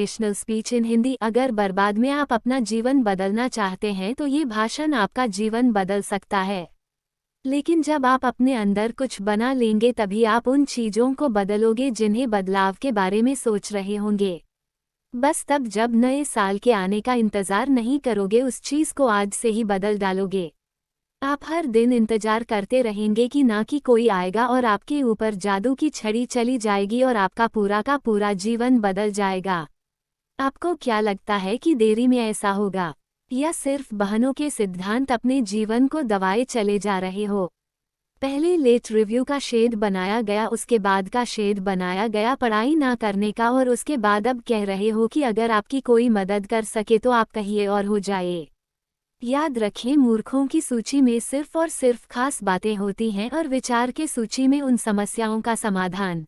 Motivational speech in Hindi. अगर बर्बाद में आप अपना जीवन बदलना चाहते हैं तो ये भाषण आपका जीवन बदल सकता है। लेकिन जब आप अपने अंदर कुछ बना लेंगे तभी आप उन चीज़ों को बदलोगे जिन्हें बदलाव के बारे में सोच रहे होंगे। बस तब जब नए साल के आने का इंतज़ार नहीं करोगे, उस चीज़ को आज से ही बदल डालोगे। आप हर दिन इंतजार करते रहेंगे कि ना कि कोई आएगा और आपके ऊपर जादू की छड़ी चली जाएगी और आपका पूरा का पूरा जीवन बदल जाएगा। आपको क्या लगता है कि देरी में ऐसा होगा, या सिर्फ बहानों के सिद्धांत अपने जीवन को दबाए चले जा रहे हो? पहले लेट रिव्यू का शेड बनाया गया, उसके बाद का शेड बनाया गया पढ़ाई ना करने का, और उसके बाद अब कह रहे हो कि अगर आपकी कोई मदद कर सके तो आप कहिए और हो जाए। याद रखें, मूर्खों की सूची में सिर्फ और सिर्फ खास बातें होती हैं और विचार के सूची में उन समस्याओं का समाधान।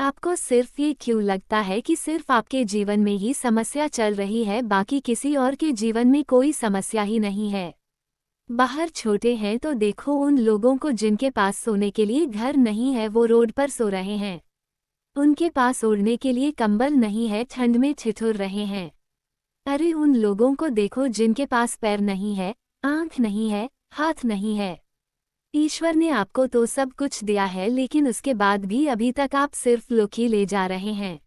आपको सिर्फ ये क्यों लगता है कि सिर्फ आपके जीवन में ही समस्या चल रही है, बाकी किसी और के जीवन में कोई समस्या ही नहीं है? बाहर छोटे हैं तो देखो उन लोगों को जिनके पास सोने के लिए घर नहीं है, वो रोड पर सो रहे हैं। उनके पास ओढ़ने के लिए कंबल नहीं है, ठंड में ठिठुर रहे हैं। अरे उन लोगों को देखो जिनके पास पैर नहीं है, आंख नहीं है, हाथ नहीं है। ईश्वर ने आपको तो सब कुछ दिया है, लेकिन उसके बाद भी अभी तक आप सिर्फ लुक ही ले जा रहे हैं।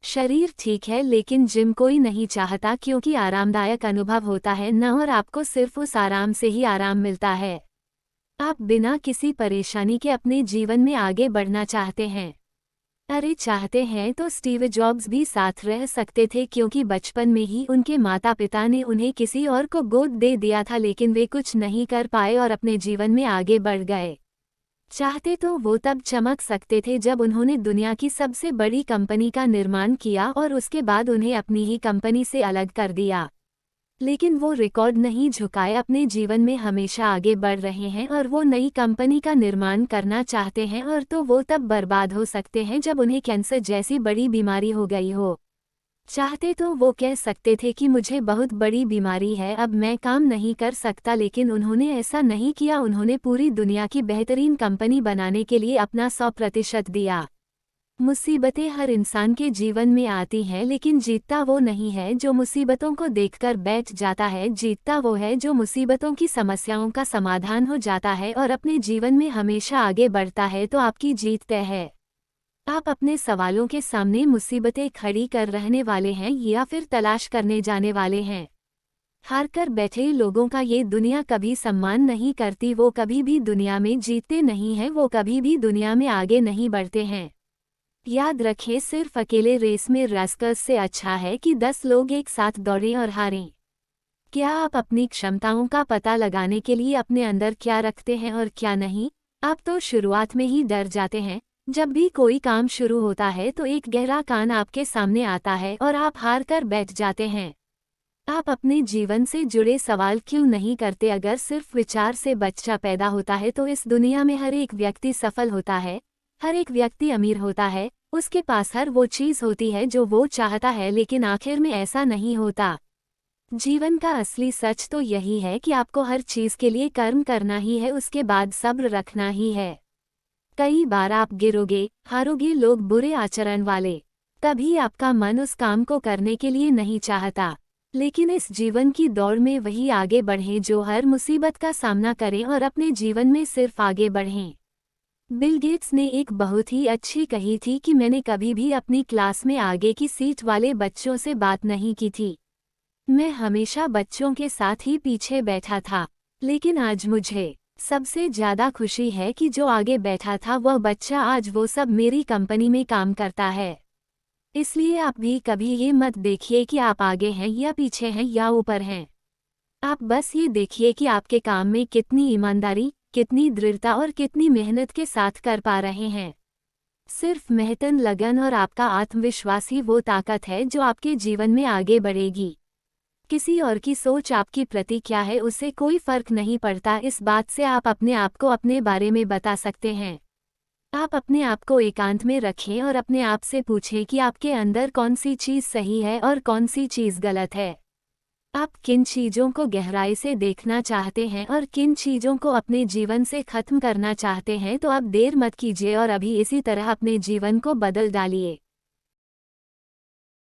शरीर ठीक है लेकिन जिम कोई नहीं चाहता, क्योंकि आरामदायक अनुभव होता है न, और आपको सिर्फ उस आराम से ही आराम मिलता है। आप बिना किसी परेशानी के अपने जीवन में आगे बढ़ना चाहते हैं। अरे चाहते हैं तो स्टीव जॉब्स भी साथ रह सकते थे, क्योंकि बचपन में ही उनके माता पिता ने उन्हें किसी और को गोद दे दिया था, लेकिन वे कुछ नहीं कर पाए और अपने जीवन में आगे बढ़ गए। चाहते तो वो तब चमक सकते थे जब उन्होंने दुनिया की सबसे बड़ी कंपनी का निर्माण किया और उसके बाद उन्हें अपनी ही कंपनी से अलग कर दिया। लेकिन वो रिकॉर्ड नहीं झुकाए, अपने जीवन में हमेशा आगे बढ़ रहे हैं और वो नई कंपनी का निर्माण करना चाहते हैं, और तो वो तब बर्बाद हो सकते हैं जब उन्हें कैंसर जैसी बड़ी बीमारी हो गई हो। चाहते तो वो कह सकते थे कि मुझे बहुत बड़ी बीमारी है, अब मैं काम नहीं कर सकता, लेकिन उन्होंने ऐसा नहीं किया। उन्होंने पूरी दुनिया की बेहतरीन कंपनी बनाने के लिए अपना 100% दिया। मुसीबतें हर इंसान के जीवन में आती हैं, लेकिन जीतता वो नहीं है जो मुसीबतों को देखकर बैठ जाता है। जीतता वो है जो मुसीबतों की समस्याओं का समाधान हो जाता है और अपने जीवन में हमेशा आगे बढ़ता है। तो आपकी जीत तय है। आप अपने सवालों के सामने मुसीबतें खड़ी कर रहने वाले हैं या फिर तलाश करने जाने वाले हैं? हार कर बैठे लोगों का ये दुनिया कभी सम्मान नहीं करती। वो कभी भी दुनिया में जीतते नहीं हैं, वो कभी भी दुनिया में आगे नहीं बढ़ते हैं। याद रखें, सिर्फ अकेले रेस में रैसकर्स से अच्छा है कि 10 लोग एक साथ दौड़ें और हारें। क्या आप अपनी क्षमताओं का पता लगाने के लिए अपने अंदर क्या रखते हैं और क्या नहीं? आप तो शुरुआत में ही डर जाते हैं। जब भी कोई काम शुरू होता है तो एक गहरा कान आपके सामने आता है और आप हार कर बैठ जाते हैं। आप अपने जीवन से जुड़े सवाल क्यों नहीं करते? अगर सिर्फ विचार से बच्चा पैदा होता है तो इस दुनिया में हर एक व्यक्ति सफल होता है, हर एक व्यक्ति अमीर होता है, उसके पास हर वो चीज़ होती है जो वो चाहता है, लेकिन आखिर में ऐसा नहीं होता। जीवन का असली सच तो यही है कि आपको हर चीज़ के लिए कर्म करना ही है, उसके बाद सब्र रखना ही है। कई बार आप गिरोगे, हारोगे, लोग बुरे आचरण वाले, तभी आपका मन उस काम को करने के लिए नहीं चाहता। लेकिन इस जीवन की दौड़ में वही आगे बढ़ें जो हर मुसीबत का सामना करें और अपने जीवन में सिर्फ आगे बढ़ें। बिल गेट्स ने एक बहुत ही अच्छी कही थी कि मैंने कभी भी अपनी क्लास में आगे की सीट वाले बच्चों से बात नहीं की थी। मैं हमेशा बच्चों के साथ ही पीछे बैठा था। लेकिन आज मुझे सबसे ज़्यादा खुशी है कि जो आगे बैठा था वह बच्चा आज वो सब मेरी कंपनी में काम करता है। इसलिए आप भी कभी ये मत देखिए कि आप आगे हैं या पीछे हैं या ऊपर हैं। आप बस ये देखिए कि आपके काम में कितनी ईमानदारी, कितनी दृढ़ता और कितनी मेहनत के साथ कर पा रहे हैं। सिर्फ मेहनत, लगन और आपका आत्मविश्वास ही वो ताकत है जो आपके जीवन में आगे बढ़ेगी। किसी और की सोच आपकी प्रति क्या है उससे कोई फर्क नहीं पड़ता। इस बात से आप अपने आप को अपने बारे में बता सकते हैं। आप अपने आप को एकांत में रखें और अपने आप से पूछें कि आपके अंदर कौन सी चीज़ सही है और कौन सी चीज़ गलत है। आप किन चीज़ों को गहराई से देखना चाहते हैं और किन चीज़ों को अपने जीवन से ख़त्म करना चाहते हैं? तो अब देर मत कीजिए और अभी इसी तरह अपने जीवन को बदल डालिए।